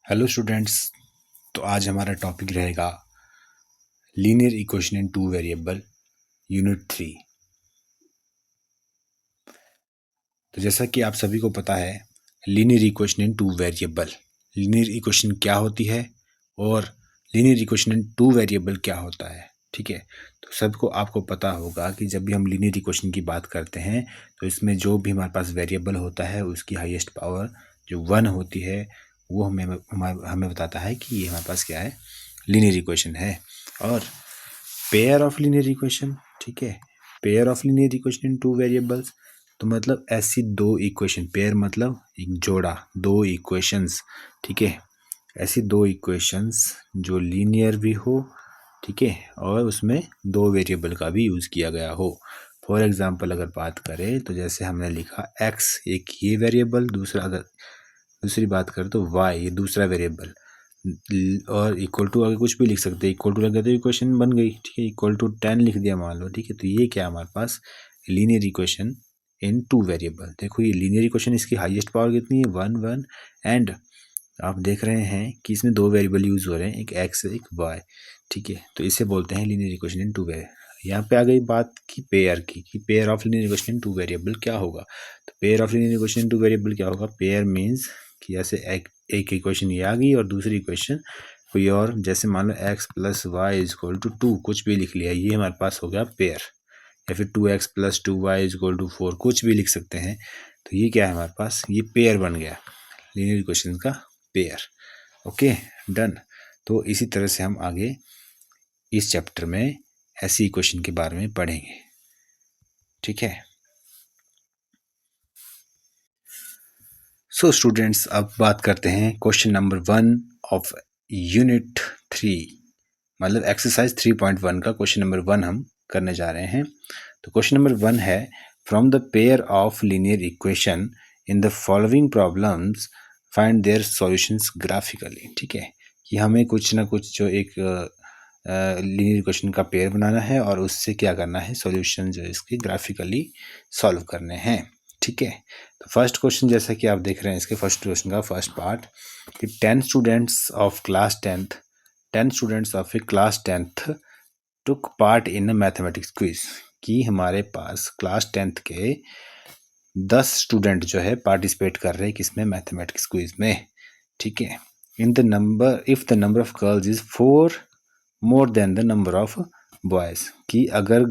Hello students. तो आज हमारा टॉपिक रहेगा linear equation in two variable unit 3। तो जैसा कि आप सभी को पता है, linear equation in two variable, linear equation क्या होती है और linear equation in two variable क्या होता है। ठीक है, तो सबको आपको पता होगा कि जब भी हम लीनियर इक्वेशन की बात करते हैं तो इसमें जो भी हमारे पास वेरिएबल होता है उसकी हाईएस्ट पावर जो 1 होती है वो हमें बताता है कि ये हमारे पास क्या है, लीनियर इक्वेशन है। और पेयर ऑफ लीनियर इक्वेशन, ठीक है, pair of linear equation in two variables, तो मतलब ऐसी दो इक्वेशन, पेयर मतलब एक जोड़ा, दो इक्वेशंस, ठीक है, ऐसी दो इक्वेशंस जो लीनियर भी हो, ठीक है, और उसमें दो वेरिएबल का भी यूज़ किया गया हो। फॉर एग्जांपल अगर बात करें तो जैसे हमने लिखा x, एक ये वेरिएबल, दूसरा अगर दूसरी बात करें तो y, ये दूसरा वेरिएबल, और इक्वल टू आगे कुछ भी लिख सकते हैं, इक्वल टू लग गया तो इक्वेशन बन गई, ठीक है, इक्वल टू 10 लिख दिया मान लो, ठीक है। तो ये क्या हमारे पास linear equation in two variable. देखो ये लीनियर इक्वेशन, इसकी हाईएस्ट पावर कितनी है, 1 1, एंड आप देख रहे हैं कि इसमें दो वेरिएबल यूज़ हो रहे हैं, एक x एक y, ठीक है। तो इसे बोलते हैं linear equation in two variable. यहाँ पे आ गई बात की पेयर की, कि pair of linear equation in two variable क्या होगा। तो pair of linear equation in two variable क्या होगा, पेयर मीन्स कि ऐसे एक इक्वेशन ये आ गई और दूसरी इक्वेशन कोई और, जैसे मान लो x plus y is equal to 2, कुछ भी लिख लिया, ये हमारे पास हो गया पेयर। या फिर 2x plus 2y is equal to 4, कुछ भी लिख सकते हैं। तो ये क्या है हमारे पास, ये पेयर बन गया, लीनियर इक्वेशन का पेयर। Okay, done. तो इसी तरह से हम आगे इस चैप्टर में ऐसी इक्वेशन के बारे में पढ़ेंगे, ठीक है। सो स्टूडेंट्स, अब बात करते हैं क्वेश्चन नंबर 1 ऑफ यूनिट 3, मतलब एक्सरसाइज 3.1 का क्वेश्चन नंबर 1 हम करने जा रहे हैं। तो क्वेश्चन नंबर 1 है, from the pair of linear equation in the following problems find their solutions graphically. ठीक है, कि हमें कुछ ना कुछ जो एक लीनियर इक्वेशन का पेयर बनाना है और उससे क्या करना है, सॉल्यूशन जो इसके ग्राफिकली सॉल्व करने हैं, ठीक है। तो फर्स्ट क्वेश्चन जैसा कि आप देख रहे हैं, इसके फर्स्ट क्वेश्चन का फर्स्ट पार्ट कि 10 students of class 10th took part in mathematics quiz, कि हमारे पास क्लास 10th के 10 स्टूडेंट जो है पार्टिसिपेट कर रहे हैं किसमें, मैथमेटिक्स क्विज में, ठीक है। In the number, if the number of girls is 4 more than the number of boys, कि अगर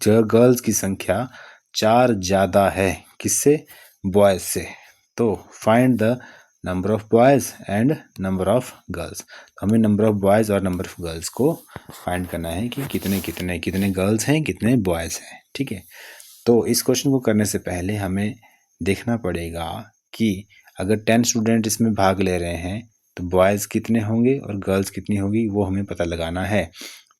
गर्ल्स की संख्या 4 ज़्यादा है किससे, बॉयज़ से, तो find the number of boys and number of girls. तो हमें नंबर ऑफ बॉयज़ और नंबर ऑफ गर्ल्स को फाइंड करना है कि कितने कितने कितने गर्ल्स हैं कितने बॉयज़ हैं, ठीक है। तो इस क्वेश्चन को करने से पहले हमें देखना पड़ेगा कि अगर 10 स्टूडेंट इसमें भाग ले रहे हैं तो बॉयज़ कितने होंगे और गर्ल्स कितनी होगी, वो हमें पता लगाना है।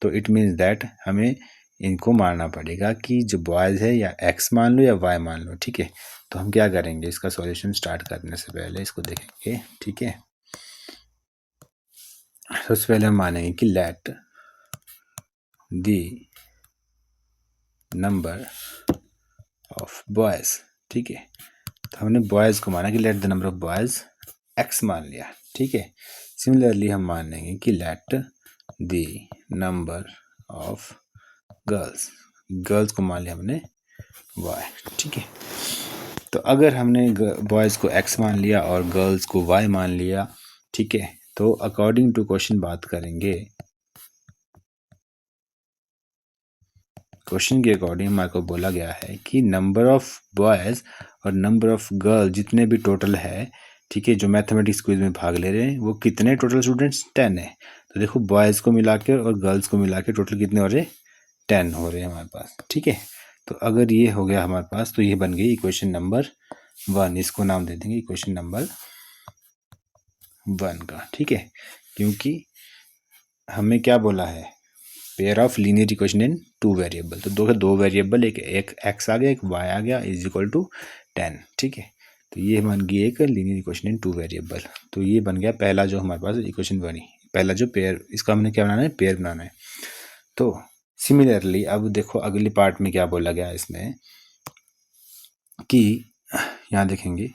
तो इट मीन्स दैट हमें इनको मानना पड़ेगा कि जो बॉयज़ है या x मान लो या y मान लो, ठीक है। तो हम क्या करेंगे, इसका सॉल्यूशन स्टार्ट करने से पहले इसको देखेंगे, ठीक है। सबसे पहले हम मानेंगे कि let the number of boys, ठीक है। तो हमने बॉयज़ को माना कि let the number of boys x मान लिया, ठीक है। सिमिलरली हम मान लेंगे कि let the number of girls को मान लिया हमने y, ठीक है। तो अगर हमने बॉयज़ को x मान लिया और गर्ल्स को y मान लिया, ठीक है, तो अकॉर्डिंग टू क्वेश्चन बात करेंगे, क्वेश्चन के अकॉर्डिंग हमारे को बोला गया है कि नंबर ऑफ बॉयज़ और नंबर ऑफ गर्ल जितने भी टोटल है, ठीक है, जो मैथमेटिक्स क्विज में भाग ले रहे हैं वो कितने टोटल स्टूडेंट्स 10 है। तो देखो बॉयज़ को मिला के और गर्ल्स को मिला के टोटल कितने हो रहे, 10 हो रहे हैं हमारे पास, ठीक है। तो अगर ये हो गया हमारे पास तो ये बन गई इक्वेशन नंबर 1, इसको नाम दे देंगे इक्वेशन नंबर 1 का, ठीक है। क्योंकि हमें क्या बोला है, pair of linear equation in two variable, तो दो वेरिएबल, एक x आ गया एक y आ गया इज इक्वल टू 10, ठीक है। तो ये बन गई एक linear equation in two variable. तो ये बन गया पहला जो हमारे पास इक्वेशन बनी, पहला जो पेयर, इसका हमने क्या बनाना है, पेयर बनाना है। तो सिमिलरली अब देखो अगली पार्ट में क्या बोला गया इसमें, कि यहाँ देखेंगे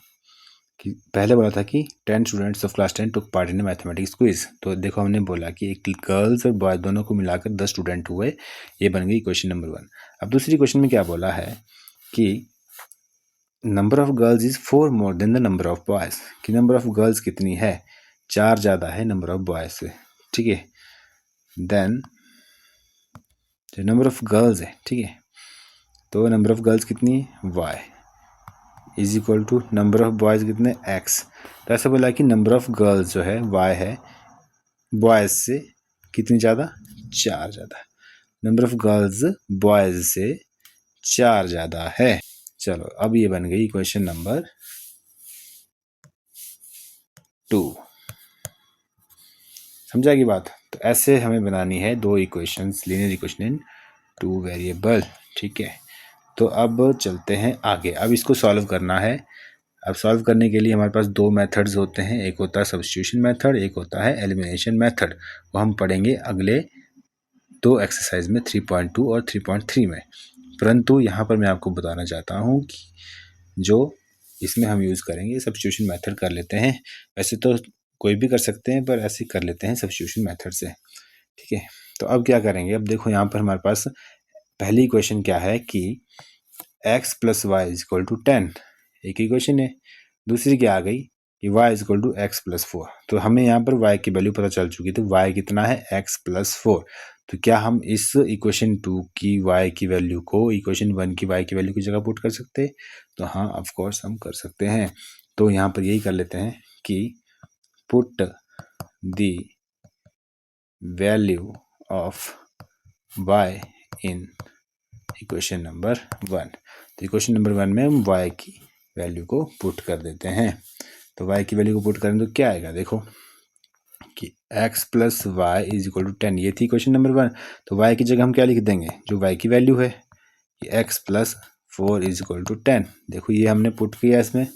कि पहले बोला था कि 10 students of class 10 took part in mathematics quiz. तो देखो हमने बोला कि एक गर्ल्स और बॉयज दोनों को मिलाकर 10 स्टूडेंट हुए। ये बन गई क्वेश्चन नंबर 1। अब दूसरी क्वेश्चन में क्या बोला है कि number of girls is 4 more than the number of boys, कि नंबर ऑफ गर्ल्स कितनी है, 4 ज़्यादा है नंबर ऑफ बॉयज से। ठीक है, देन जो नंबर ऑफ गर्ल्स है, ठीक है, तो नंबर ऑफ गर्ल्स कितनी है, y is equal to number of boys कितने, x। तो ऐसा बोला कि नंबर ऑफ गर्ल्स जो है y है बॉयज़ से कितनी ज़्यादा, 4 ज़्यादा। नंबर ऑफ गर्ल्स बॉयज़ से 4 ज़्यादा है। चलो अब ये बन गई क्वेश्चन नंबर 2। समझा की बात। तो ऐसे हमें बनानी है 2 इक्वेशंस, लीनियर इक्वेशन इन 2 वेरिएबल। ठीक है, तो अब चलते हैं आगे। अब इसको सॉल्व करना है। अब सॉल्व करने के लिए हमारे पास 2 मेथड्स होते हैं, एक होता है सब्स्टिट्यूशन मेथड, एक होता है एलिमिनेशन मेथड। वो हम पढ़ेंगे अगले 2 एक्सरसाइज में, 3.2 और 3.3 में। परंतु यहाँ पर मैं आपको बताना चाहता हूँ कि जो इसमें हम यूज़ करेंगे सब्स्टिट्यूशन मेथड कर लेते हैं। वैसे तो कोई भी कर सकते हैं, पर ऐसे कर लेते हैं सब्स्टिट्यूशन मेथड से। ठीक है, तो अब क्या करेंगे, अब देखो यहाँ पर हमारे पास पहली इक्वेशन क्या है कि x plus y is equal to 10, एक इक्वेशन है। दूसरी क्या आ गई कि y is equal to x plus 4। तो हमें यहाँ पर y की वैल्यू पता चल चुकी, तो y कितना है, x प्लस 4। तो क्या हम इस इक्वेशन 2 की y की वैल्यू को इक्वेशन 1 की y की वैल्यू की जगह पुट कर सकते हैं? तो हाँ, ऑफ कोर्स हम कर सकते हैं। तो यहाँ पर यही कर लेते हैं कि put the value of y in equation number 1। तो इक्वेशन नंबर 1 में हम y की वैल्यू को पुट कर देते हैं। तो y की वैल्यू को पुट करें तो क्या आएगा, देखो कि x plus y is equal to 10, ये थी इक्वेशन नंबर 1। तो y की जगह हम क्या लिख देंगे, जो y की वैल्यू है कि x plus 4 is equal to 10। देखो ये हमने पुट किया इसमें।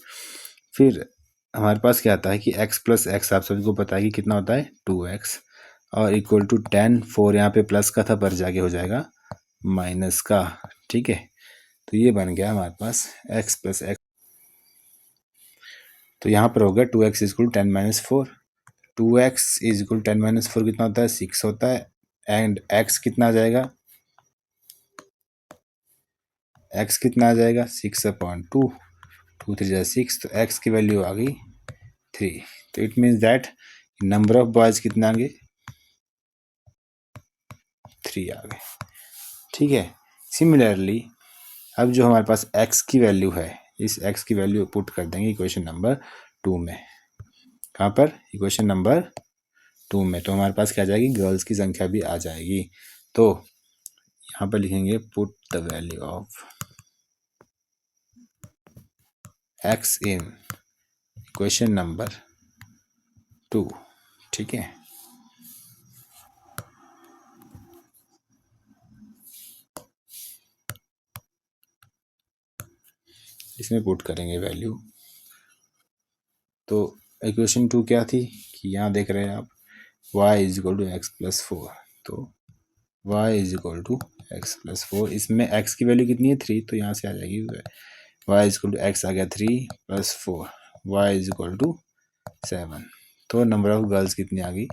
फिर हमारे पास क्या आता है कि x प्लस एक्स, आप सभी को पता है कि कितना होता है, 2x, और इक्वल टू 10। 4 यहाँ पे प्लस का था, पर जाके हो जाएगा माइनस का। ठीक है, तो ये बन गया हमारे पास x प्लस एक्स। तो यहाँ पर होगा 2x is equal to 10 minus 4। 2x is equal to 10 minus 4 कितना होता है, 6 होता है। एंड x कितना आ जाएगा, x कितना आ जाएगा, 6/2, 2 3 जा 6। तो x की वैल्यू आ गई 3। तो it means that number of boys कितना आ गए, 3 आ गए। ठीक है, सिमिलरली अब जो हमारे पास x की वैल्यू है, इस x की वैल्यू पुट कर देंगे इक्वेशन नंबर 2 में। कहाँ पर, इक्वेशन नंबर 2 में। तो हमारे पास क्या आ जाएगी, गर्ल्स की संख्या भी आ जाएगी। तो यहाँ पर लिखेंगे put the value of x in equation number 2। ठीक है, इसमें पुट करेंगे वैल्यू। तो इक्वेशन 2 क्या थी कि यहाँ देख रहे हैं आप, y is equal to x plus 4। तो y is equal to x plus 4, इसमें x की वैल्यू कितनी है, 3, तो यहाँ से आ जाएगी y is equal to x आ गया 3 plus 4, y is equal to 7। तो नंबर ऑफ गर्ल्स कितनी आ गई,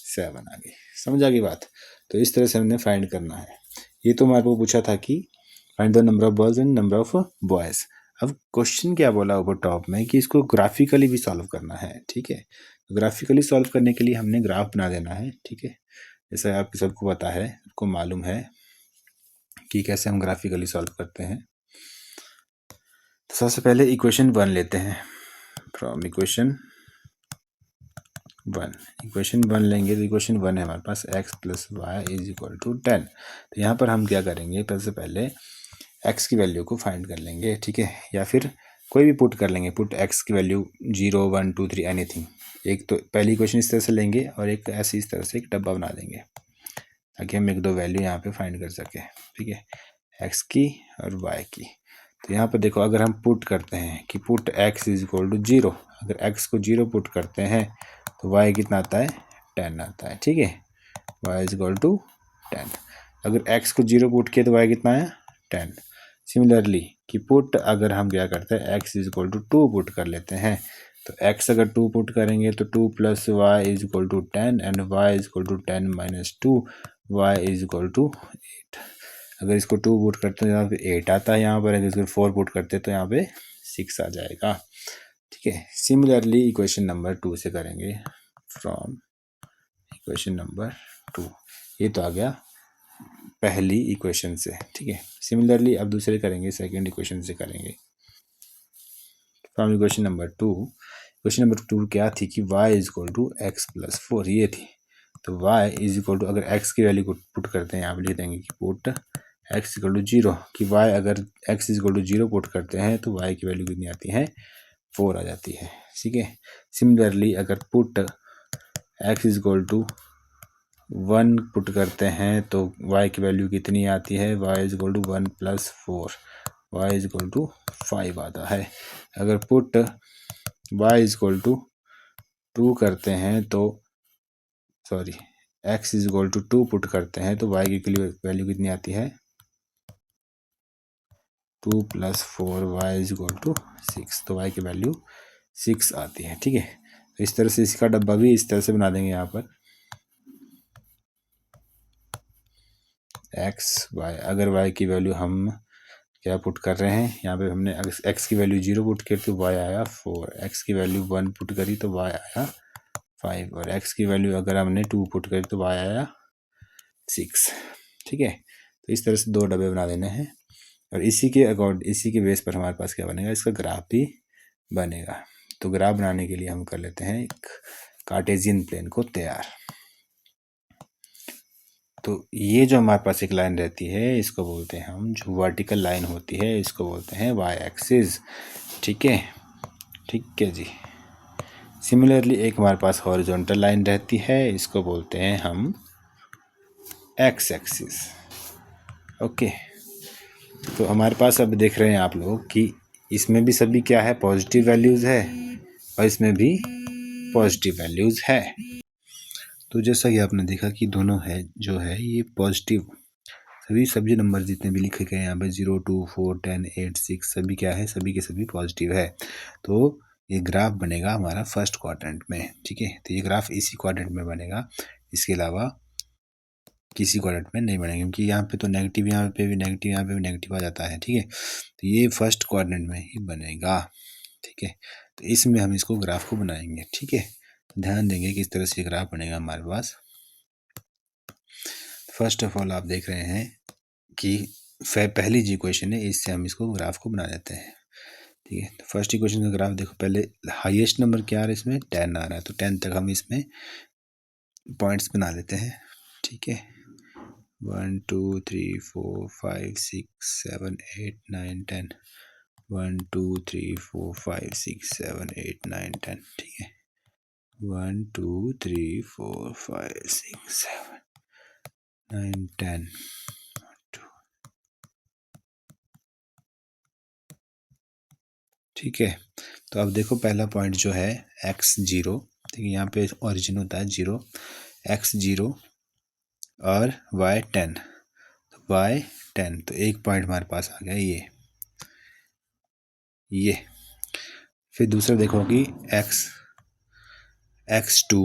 7 आ गई। समझ आ गई बात। तो इस तरह से हमने फाइंड करना है। ये तो हमारे को पूछा था कि find the number of girls and number of boys. अब क्वेश्चन क्या बोला ऊपर टॉप में कि इसको ग्राफिकली भी सॉल्व करना है। ठीक है, ग्राफिकली सॉल्व करने के लिए हमने ग्राफ बना देना है। ठीक है, जैसा आप सबको पता है, सबको मालूम है कि कैसे हम ग्राफिकली सॉल्व करते हैं। तो सबसे पहले इक्वेशन 1 लेते हैं। फ्रॉम इक्वेशन 1, इक्वेशन 1 लेंगे तो इक्वेशन 1 है हमारे पास x plus y is equal to 10। तो यहाँ पर हम क्या करेंगे, सबसे पहले x की वैल्यू को फाइंड कर लेंगे। ठीक है, या फिर कोई भी पुट कर लेंगे, पुट x की वैल्यू 0 1 2 3 एनीथिंग। एक तो पहली इक्वेशन इस तरह से लेंगे और एक ऐसे इस तरह से एक डब्बा बना देंगे ताकि हम 1 2 वैल्यू यहाँ पे फाइंड कर सकें। ठीक है, x की और y की। तो यहाँ पर देखो, अगर हम पुट करते हैं कि put x is equal to 0, अगर x को 0 पुट करते हैं तो y कितना आता है, 10 आता है। ठीक है, y इज इक्वल टू 10। अगर x को 0 पुट किया तो y कितना आया, 10। सिमिलरली कि पुट अगर हम क्या करते हैं x is equal to 2 put कर लेते हैं, तो x अगर 2 पुट करेंगे तो 2 plus y is equal to 10 and y is equal to 10 minus 2 y is equal to 8। अगर इसको 2 पुट करते हैं तो यहाँ पे 8 आता है, यहाँ पर अगर इसको 4 पुट करते हैं तो यहाँ पे 6 आ जाएगा। ठीक है, सिमिलरली इक्वेशन नंबर 2 से करेंगे फ्रॉम इक्वेशन नंबर 2। ये तो आ गया पहली इक्वेशन से। ठीक है, सिमिलरली अब दूसरे करेंगे, सेकंड इक्वेशन से करेंगे from equation number 2। Equation number 2 क्या थी कि y is equal to x plus 4, ये थी। तो y इज इक्वल टू, अगर x की वैल्यू को पुट करते हैं, यहाँ पे लिख देंगे कि पुट x इक्वल टू 0, कि y अगर x is equal to 0 put करते हैं तो y की वैल्यू कितनी आती है, 4 आ जाती है। ठीक है, सिमिलरली अगर put x is equal to 1 put करते हैं तो y की वैल्यू कितनी आती है, y is equal to 1 plus 4, y is equal to 5 आता है। अगर put y is equal to 2 करते हैं तो sorry x is equal to 2 put करते हैं तो y की वैल्यू कितनी आती है, 2 plus 4, y is equal to 6, तो y की वैल्यू 6 आती है। ठीक है, तो इस तरह से इसका डब्बा भी इस तरह से बना देंगे। यहाँ पर x y, अगर y की वैल्यू हम क्या पुट कर रहे हैं, यहाँ पे हमने x की वैल्यू 0 पुट करी तो y आया 4, x की वैल्यू 1 पुट करी तो y आया 5, और x की वैल्यू अगर हमने 2 पुट करी तो y आया 6। ठीक है, तो इस तरह से 2 डब्बे बना देने हैं, और इसी के बेस पर हमारे पास क्या बनेगा, इसका ग्राफ भी बनेगा। तो ग्राफ बनाने के लिए हम कर लेते हैं एक कार्टेशियन प्लेन को तैयार। तो ये जो हमारे पास एक लाइन रहती है, इसको बोलते हैं हम, जो वर्टिकल लाइन होती है इसको बोलते हैं वाई एक्सिस। ठीक है, ठीक है जी। सिमिलरली एक हमारे पास हॉरिजॉन्टल लाइन रहती है, इसको बोलते हैं हम एक्स एक्सिस। ओके, तो हमारे पास अब देख रहे हैं आप लोग कि इसमें भी सभी क्या है, पॉजिटिव वैल्यूज़ है, और इसमें भी पॉजिटिव वैल्यूज़ है। तो जैसा कि आपने देखा कि दोनों है जो है ये पॉजिटिव, सभी नंबर जितने भी लिखे गए हैं यहाँ पे 0, 2, 4, 10, 8, 6 सभी क्या है, सभी के सभी पॉजिटिव है। तो ये ग्राफ बनेगा हमारा फर्स्ट क्वाड्रेंट में। ठीक है, तो ये ग्राफ इसी क्वाड्रेंट में बनेगा, इसके अलावा किसी क्वाड्रेंट में नहीं बनेगा, क्योंकि यहाँ पे तो नेगेटिव, यहाँ पे भी नेगेटिव, यहाँ पे भी नेगेटिव आ जाता है। ठीक है, तो ये फर्स्ट क्वाड्रेंट में ही बनेगा। ठीक है, तो इसमें हम इसको ग्राफ को बनाएंगे। ठीक है, ध्यान देंगे कि इस तरह से ग्राफ बनेगा हमारे पास। फर्स्ट ऑफ ऑल आप देख रहे हैं कि पहली जो इक्वेशन है इससे हम इसको ग्राफ को बना देते हैं। ठीक है, तो फर्स्ट इक्वेशन का ग्राफ देखो, पहले हाईएस्ट नंबर क्या आ रहा है, इसमें 10 आ रहा है, तो 10 तक हम इसमें पॉइंट्स बना लेते हैं। ठीक है, 1 2 3 4 5 6 7 8 9 10, 1 2 3 4 5 6 7 8 9 10। ठीक है, 1 2 3 4 5 6 7 9 10। ठीक है, तो अब देखो पहला पॉइंट जो है x0, ठीक है, यहाँ पे ओरिजिन होता है 0, x0 और y10, तो y10, तो एक पॉइंट हमारे पास आ गया ये। फिर दूसरा देखो कि x2,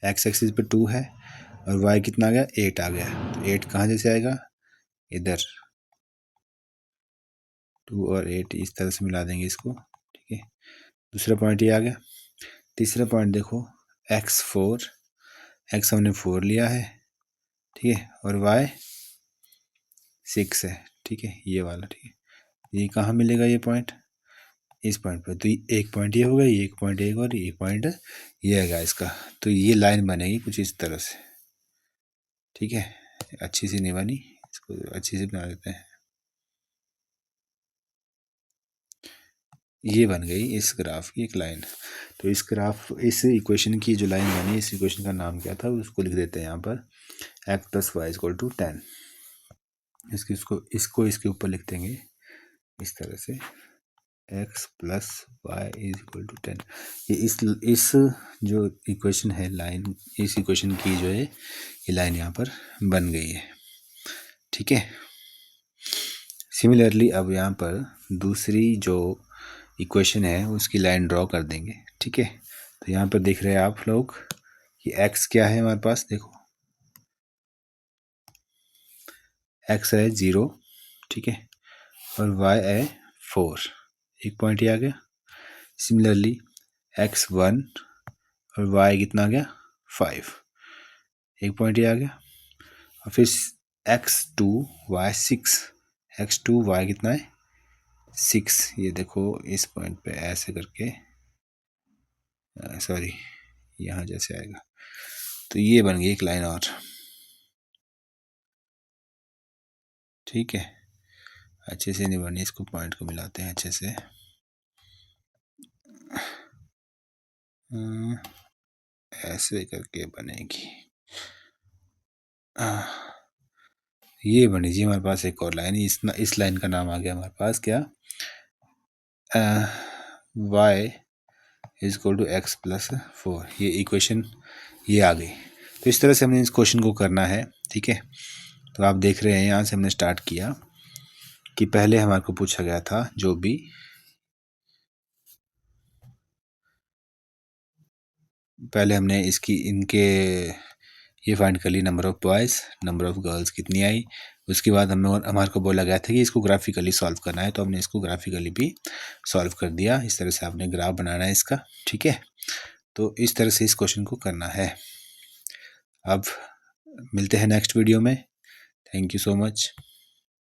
x एक्सिस पे 2 है और y कितना आ गया, 8 आ गया, तो 8 कहाँ जैसे आएगा, इधर 2 और 8 इस तरह से मिला देंगे इसको। ठीक है, दूसरा पॉइंट ये आ गया। तीसरा पॉइंट देखो x4, x हमने 4 लिया है, ठीक है, और y 6 है। ठीक है, ये वाला। ठीक है, ये कहाँ मिलेगा ये पॉइंट, इस पॉइंट पर, तो एक पॉइंट ये होगा, ये एक पॉइंट एक और एक पॉइंट ये आएगा इसका, तो ये लाइन बनेगी कुछ इस तरह से। ठीक है, अच्छी सी नहीं बनी, इसको अच्छी से बना देते हैं। ये बन गई इस ग्राफ की एक लाइन। तो इस इक्वेशन की जो लाइन बनी, इस इक्वेशन का नाम क्या था उसको लिख देते हैं यहाँ पर, x plus y equal to 10। इसको इसके ऊपर लिख देंगे इस तरह से, x plus y is equal to 10। ये इस जो इक्वेशन है लाइन, इस इक्वेशन की जो है ये लाइन यहाँ पर बन गई है। ठीक है, सिमिलरली अब यहाँ पर दूसरी जो इक्वेशन है उसकी लाइन ड्रॉ कर देंगे, ठीक है। तो यहाँ पर देख रहे हैं आप लोग कि x क्या है हमारे पास, देखो x है 0, ठीक है, और y है 4, एक पॉइंट ही आ गया। सिमिलरली x 1 और y कितना आ गया 5, एक पॉइंट ही आ गया। और फिर x 2 y 6, x 2 y कितना है 6, ये देखो इस पॉइंट पे ऐसे करके, सॉरी यहाँ जैसे आएगा, तो ये बन गई एक लाइन और, ठीक है। अच्छे से नहीं बनी, इसको पॉइंट को मिलाते हैं अच्छे से, ऐसे करके बनेगी। ये बनी जी हमारे पास एक और लाइन, इस लाइन का नाम आ गया हमारे पास क्या, y is equal to x plus 4, ये इक्वेशन ये आ गई। तो इस तरह से हमने इस क्वेश्चन को करना है, ठीक है। तो आप देख रहे हैं यहाँ से हमने स्टार्ट किया कि पहले हमारे को पूछा गया था जो भी पहले हमने इनके ये फाइंड कर ली, number of boys, number of girls कितनी आई। उसके बाद हमारे को बोला गया था कि इसको ग्राफिकली सॉल्व करना है, तो हमने इसको ग्राफिकली भी सॉल्व कर दिया। इस तरह से आपने ग्राफ बनाना है इसका, ठीक है। तो इस तरह से इस क्वेश्चन को करना है। अब मिलते हैं नेक्स्ट वीडियो में। Thank you so much.